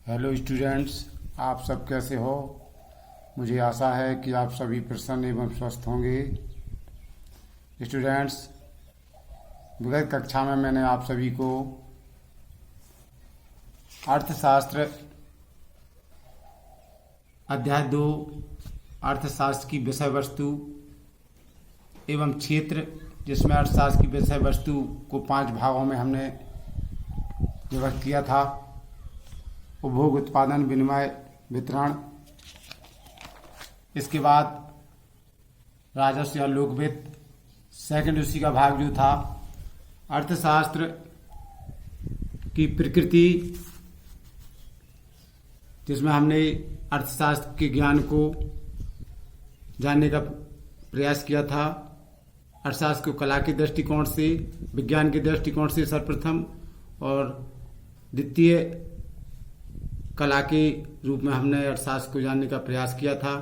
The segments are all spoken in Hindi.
हेलो स्टूडेंट्स, आप सब कैसे हो। मुझे आशा है कि आप सभी प्रसन्न एवं स्वस्थ होंगे। स्टूडेंट्स, विगत कक्षा में मैंने आप सभी को अर्थशास्त्र अध्याय 2 अर्थशास्त्र की विषय वस्तु एवं क्षेत्र, जिसमें अर्थशास्त्र की विषय वस्तु को 5 भागों में हमने विभक्त किया था। उपभोग, उत्पादन, विनिमय, वितरण। इसके बाद राजस्व या लोक वित्त। सेकंड उसी का भाग जो था अर्थशास्त्र की प्रकृति, जिसमें हमने अर्थशास्त्र के ज्ञान को जानने का प्रयास किया था। अर्थशास्त्र को कला के दृष्टिकोण से, विज्ञान के दृष्टिकोण से सर्वप्रथम, और द्वितीय कला के रूप में हमने अर्थशास्त्र को जानने का प्रयास किया था।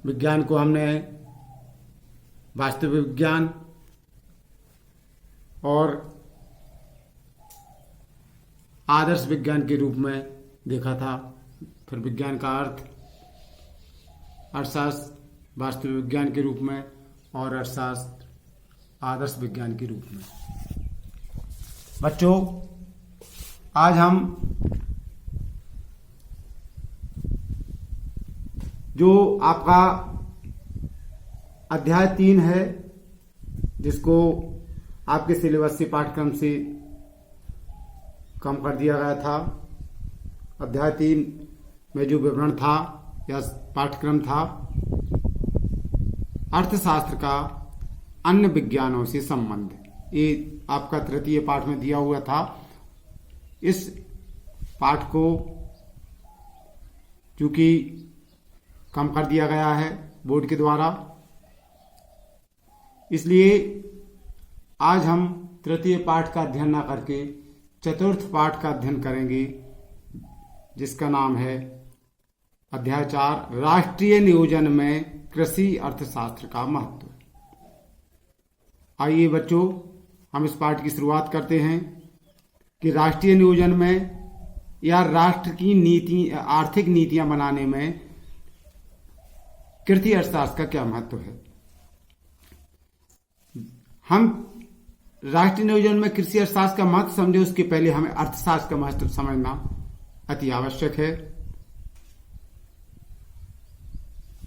विज्ञान को हमने वास्तविक विज्ञान और आदर्श विज्ञान के रूप में देखा था। फिर विज्ञान का अर्थ, अर्थशास्त्र वास्तविक विज्ञान के रूप में और अर्थशास्त्र आदर्श विज्ञान के रूप में। बच्चों, आज हम जो आपका अध्याय 3 है, जिसको आपके सिलेबस से, पाठ्यक्रम से कम कर दिया गया था। अध्याय 3 में जो विवरण था या पाठ्यक्रम था, अर्थशास्त्र का अन्य विज्ञानों से संबंध, ये आपका तृतीय पाठ में दिया हुआ था। इस पाठ को चूंकि कम कर दिया गया है बोर्ड के द्वारा, इसलिए आज हम तृतीय पाठ का अध्ययन न करके चतुर्थ पाठ का अध्ययन करेंगे, जिसका नाम है अध्याय 4 राष्ट्रीय नियोजन में कृषि अर्थशास्त्र का महत्व। आइए बच्चों, हम इस पाठ की शुरुआत करते हैं कि राष्ट्रीय नियोजन में या राष्ट्र की नीति, आर्थिक नीतियां बनाने में कृषि अर्थशास्त्र का क्या महत्व है। हम राष्ट्रीय नियोजन में कृषि अर्थशास्त्र का महत्व समझे, उसके पहले हमें अर्थशास्त्र का महत्व समझना अति आवश्यक है।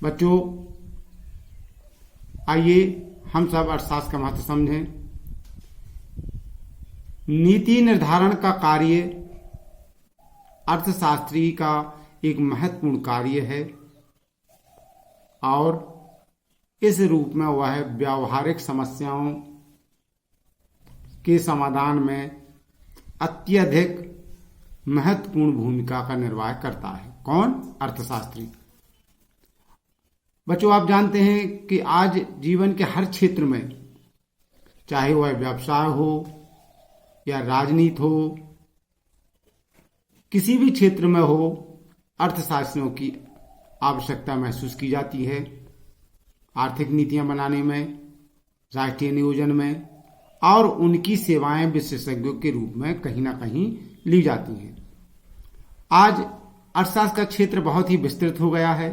बच्चों, आइए हम सब अर्थशास्त्र का महत्व समझें। नीति निर्धारण का कार्य अर्थशास्त्री का एक महत्वपूर्ण कार्य है और इस रूप में वह व्यावहारिक समस्याओं के समाधान में अत्यधिक महत्वपूर्ण भूमिका का निर्वाह करता है। कौन? अर्थशास्त्री। बच्चों, आप जानते हैं कि आज जीवन के हर क्षेत्र में, चाहे वह व्यवसाय हो या राजनीति हो, किसी भी क्षेत्र में हो, अर्थशास्त्रियों की आवश्यकता महसूस की जाती है। आर्थिक नीतियां बनाने में, राष्ट्रीय नियोजन में, और उनकी सेवाएं विशेषज्ञों के रूप में कहीं ना कहीं ली जाती हैं। आज अर्थशास्त्र का क्षेत्र बहुत ही विस्तृत हो गया है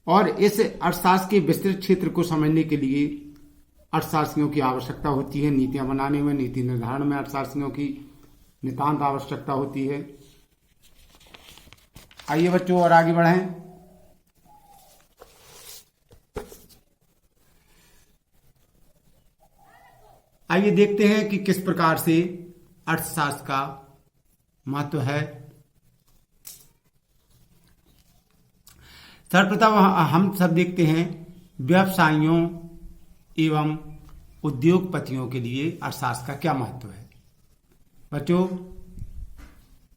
और इस अर्थशास्त्र के विस्तृत क्षेत्र को समझने के लिए अर्थशास्त्रियों की आवश्यकता होती है। नीतियां बनाने में, नीति निर्धारण में अर्थशास्त्रियों की नितांत आवश्यकता होती है। आइए बच्चों, और आगे बढ़ें। आइए देखते हैं कि किस प्रकार से अर्थशास्त्र का महत्व है। सर्वप्रथम हम सब देखते हैं व्यवसायियों एवं उद्योगपतियों के लिए अर्थशास्त्र का क्या महत्व है। बच्चों,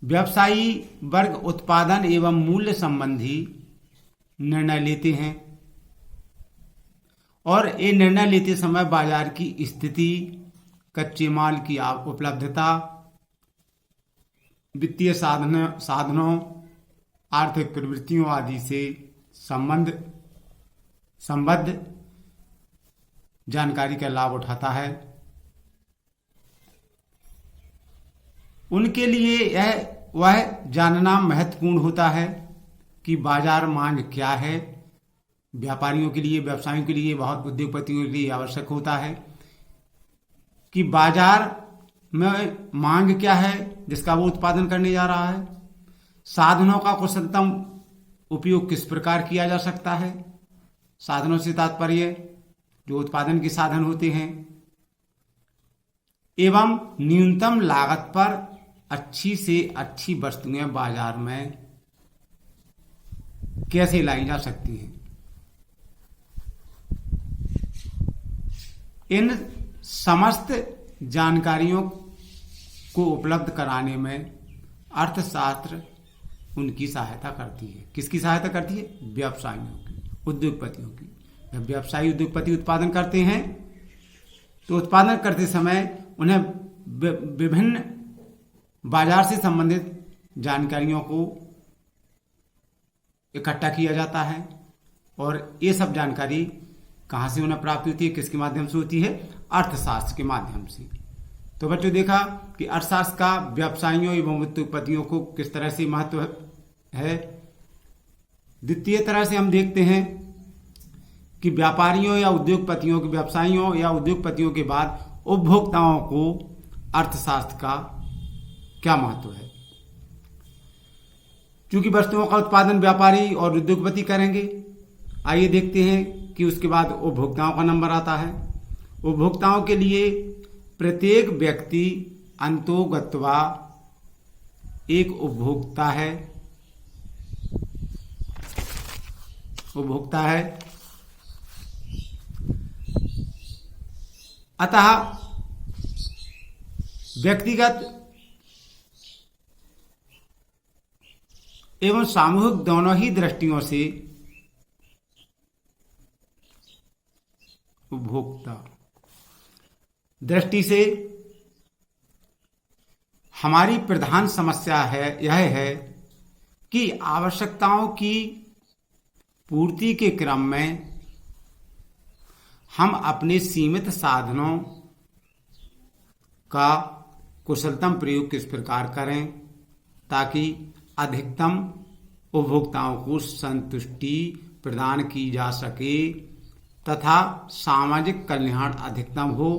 व्यवसायी वर्ग उत्पादन एवं मूल्य संबंधी निर्णय लेते हैं और ये निर्णय लेते समय बाजार की स्थिति, कच्चे माल की उपलब्धता, वित्तीय साधनों, आर्थिक प्रवृत्तियों आदि से संबद्ध जानकारी का लाभ उठाता है। उनके लिए यह वह जानना महत्वपूर्ण होता है कि बाजार मांग क्या है। व्यापारियों के लिए, व्यवसायियों के लिए, बहुत उद्योगपतियों के लिए आवश्यक होता है कि बाजार में मांग क्या है जिसका वो उत्पादन करने जा रहा है। साधनों का कुशलतम उपयोग किस प्रकार किया जा सकता है। साधनों से तात्पर्य जो उत्पादन के साधन होते हैं। एवं न्यूनतम लागत पर अच्छी से अच्छी वस्तुएं बाजार में कैसे लाई जा सकती हैं। इन समस्त जानकारियों को उपलब्ध कराने में अर्थशास्त्र उनकी सहायता करती है। किसकी सहायता करती है? व्यवसायियों की, उद्योगपतियों की। जब व्यवसायी उद्योगपति उत्पादन करते हैं तो उत्पादन करते समय उन्हें विभिन्न बाजार से संबंधित जानकारियों को इकट्ठा किया जाता है और ये सब जानकारी कहाँ से उन्हें प्राप्त होती है, किसके माध्यम से होती है? अर्थशास्त्र के माध्यम से। तो बच्चों देखा कि अर्थशास्त्र का व्यवसायियों एवं उद्योगपतियों को किस तरह से महत्व है। द्वितीय तरह से हम देखते हैं कि व्यापारियों या उद्योगपतियों के, व्यवसायियों या उद्योगपतियों के बाद उपभोक्ताओं को अर्थशास्त्र का क्या महत्व है। चूंकि वस्तुओं का उत्पादन व्यापारी और उद्योगपति करेंगे, आइए देखते हैं कि उसके बाद उपभोक्ताओं का नंबर आता है। उपभोक्ताओं के लिए प्रत्येक व्यक्ति अंतोगत्वा एक उपभोक्ता है। अतः व्यक्तिगत एवं सामूहिक दोनों ही दृष्टियों से उपभोक्ता दृष्टि से हमारी प्रधान समस्या यह है कि आवश्यकताओं की पूर्ति के क्रम में हम अपने सीमित साधनों का कुशलतम प्रयोग किस प्रकार करें ताकि अधिकतम उपभोक्ताओं को संतुष्टि प्रदान की जा सके तथा सामाजिक कल्याण अधिकतम हो।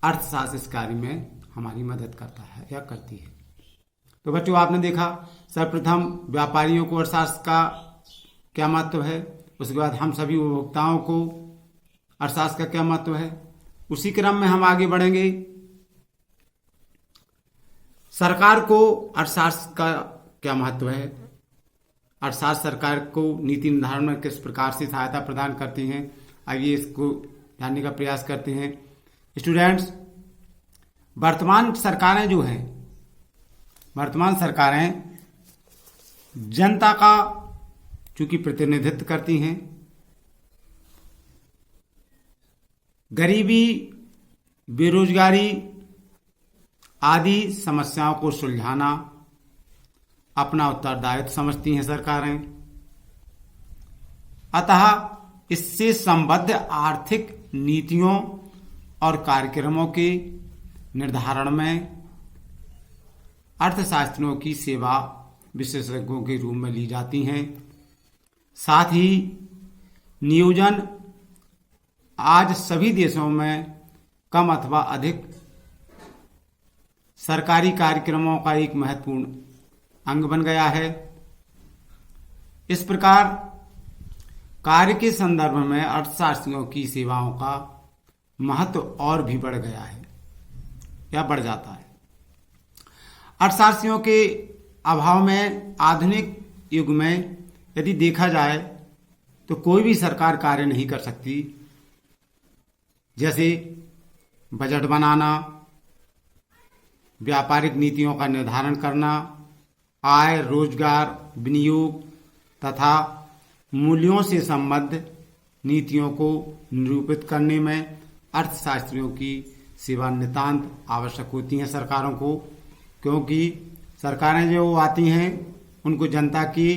अर्थशास्त्र इस कार्य में हमारी मदद करता है या करती है। तो बच्चों आपने देखा सर्वप्रथम व्यापारियों को अर्थशास्त्र का क्या महत्व है, उसके बाद हम सभी उपभोक्ताओं को अर्थशास्त्र का क्या महत्व है। उसी क्रम में हम आगे बढ़ेंगे। सरकार को अर्थशास्त्र का क्या महत्व है। अर्थशास्त्र सरकार को नीति निर्धारण में किस प्रकार से सहायता प्रदान करती हैं, आइए इसको जानने का प्रयास करते हैं। स्टूडेंट्स, वर्तमान सरकारें जो हैं, वर्तमान सरकारें जनता का चूंकि प्रतिनिधित्व करती हैं, गरीबी, बेरोजगारी आदि समस्याओं को सुलझाना अपना उत्तरदायित्व समझती हैं सरकारें। अतः इससे संबद्ध आर्थिक नीतियों और कार्यक्रमों के निर्धारण में अर्थशास्त्रियों की सेवा विशेषज्ञों के रूप में ली जाती हैं। साथ ही नियोजन आज सभी देशों में कम अथवा अधिक सरकारी कार्यक्रमों का एक महत्वपूर्ण अंग बन गया है। इस प्रकार कार्य के संदर्भ में अर्थशास्त्रियों की सेवाओं का महत्व और भी बढ़ गया है या बढ़ जाता है। अर्थशास्त्रियों के अभाव में आधुनिक युग में यदि देखा जाए तो कोई भी सरकार कार्य नहीं कर सकती। जैसे बजट बनाना, व्यापारिक नीतियों का निर्धारण करना, आय, रोजगार, विनियोग तथा मूल्यों से संबद्ध नीतियों को निरूपित करने में अर्थशास्त्रियों की सेवा नितांत आवश्यक होती हैं सरकारों को, क्योंकि सरकारें जो आती हैं उनको जनता की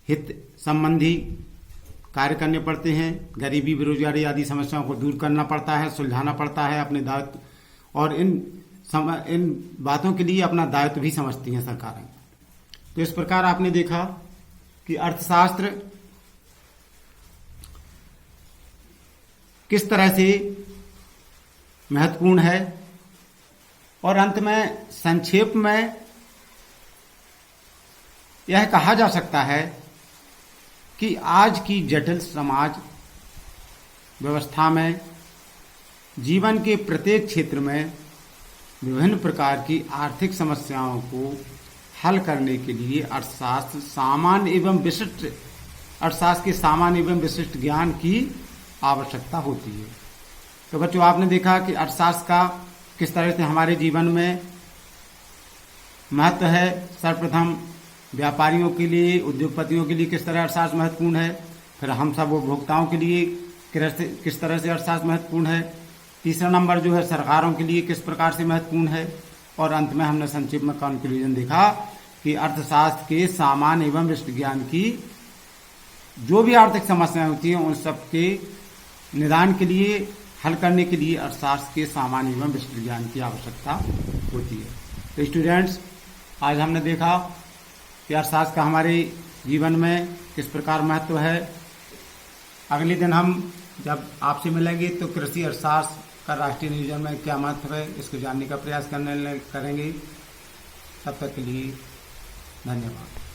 हित संबंधी कार्य करने पड़ते हैं। गरीबी, बेरोजगारी आदि समस्याओं को दूर करना पड़ता है, सुलझाना पड़ता है अपने दायित्व, और इन इन बातों के लिए अपना दायित्व भी समझती हैं सरकारें। तो इस प्रकार आपने देखा कि अर्थशास्त्र किस तरह से महत्वपूर्ण है, और अंत में संक्षेप में यह कहा जा सकता है कि आज की जटिल समाज व्यवस्था में जीवन के प्रत्येक क्षेत्र में विभिन्न प्रकार की आर्थिक समस्याओं को हल करने के लिए अर्थशास्त्र के सामान्य एवं विशिष्ट ज्ञान की आवश्यकता होती है। तो बच्चों, आपने देखा कि अर्थशास्त्र का किस तरह से हमारे जीवन में महत्व है। सर्वप्रथम व्यापारियों के लिए, उद्योगपतियों के लिए किस तरह अर्थशास्त्र महत्वपूर्ण है, फिर हम सब उपभोक्ताओं के लिए किस तरह से अर्थशास्त्र महत्वपूर्ण है, तीसरा नंबर जो है सरकारों के लिए किस प्रकार से महत्वपूर्ण है, और अंत में हमने संक्षेप में कंक्लूजन देखा कि अर्थशास्त्र के सामान्य एवं विशिष्ट ज्ञान की जो भी आर्थिक समस्याएं होती हैं उन सब के निदान के लिए, हल करने के लिए अर्थशास्त्र के सामान्य एवं विशिष्ट ज्ञान की आवश्यकता होती है। तो स्टूडेंट्स, आज हमने देखा कि अर्थशास्त्र का हमारे जीवन में किस प्रकार महत्व है। अगले दिन हम जब आपसे मिलेंगे तो कृषि अर्थशास्त्र का राष्ट्रीय नियोजन में क्या महत्व है इसको जानने का प्रयास करेंगे। तब तक के लिए धन्यवाद।